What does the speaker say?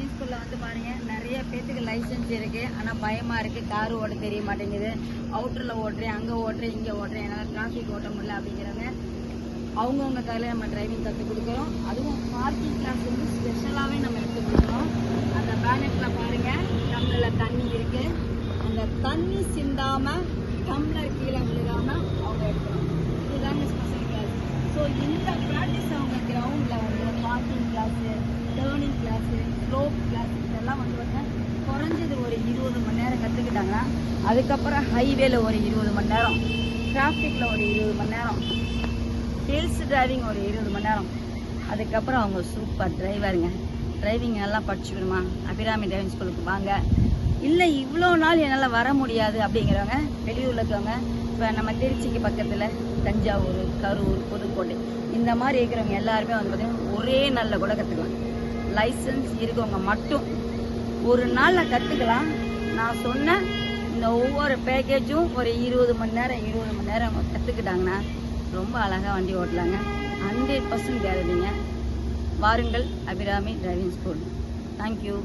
Driving ஸ்கூலில் வந்து பாருங்கள் நிறைய பேத்துக்கு லைசன்ஸ் இருக்குது. ஆனால் பயமாக இருக்குது, கார் ஓட்ட தெரிய மாட்டேங்குது, அவுட்டரில் ஓட்டுறேன், அங்கே ஓட்டுறேன், இங்கே ஓட்டுறேன், என்னால் டிராஃபிக் ஓட்ட முடியல அப்படிங்கிறவங்க அவங்கவுங்க கையில் நம்ம டிரைவிங் கற்றுக் கொடுக்குறோம். அதுவும் பார்க்கிங் கிளாஸ் வந்து ஸ்பெஷலாகவே நம்ம எடுத்து கொடுக்குறோம். அந்த பேனட்டில் பாருங்கள் டம்ளரில் தண்ணி இருக்குது. அந்த தண்ணி சிந்தாமல் டம்ளர் கீழே விழுகாமல் அவங்க எடுக்கணும். இதுதாங்க ஸ்பெஷல் கிளாஸ். ஸோ இந்த ப்ராக்டிஸ் அவங்க கிரவுண்டில் வந்து parking class, turning class, slope class இதெல்லாம் வந்து குறைஞ்சது ஒரு 20 மணி நேரம் கற்றுக்கிட்டாங்கன்னா அதுக்கப்புறம் ஹைவேல ஒரு 20 மணி நேரம், டிராஃபிக்கில் ஒரு 20 மணி நேரம், ஹில்ஸ் டிரைவிங் ஒரு 20 மணி நேரம், அதுக்கப்புறம் அவங்க சூப்பர் டிரைவருங்க. டிரைவிங் நல்லா படிச்சுக்கணுமா அபிராமி டிரைவிங் ஸ்கூலுக்கு வாங்க. இல்லை இவ்வளோ நாள் என்னால் வர முடியாது அப்படிங்கிறவங்க வெளியூரில் இருக்கவங்க, இப்போ நம்ம திருச்சிக்கு பக்கத்தில் தஞ்சாவூர், கரூர், புதுக்கோட்டை இந்த மாதிரி இருக்கிறவங்க எல்லாருமே வந்து பார்த்திங்கன்னா ஒரே நாளில் கூட கற்றுக்கலாம். லைசன்ஸ் இருக்கவங்க மட்டும் ஒரு நாளில் கற்றுக்கலாம். நான் சொன்ன இந்த ஒவ்வொரு பேக்கேஜும் ஒரு 20 மணி நேரம் கற்றுக்கிட்டாங்கன்னா ரொம்ப அழகாக வண்டி ஓட்டலாங்க. 100% கேரண்டிங்க. வாருங்கள் அபிராமி டிரைவிங் ஸ்கூல். தேங்க்யூ.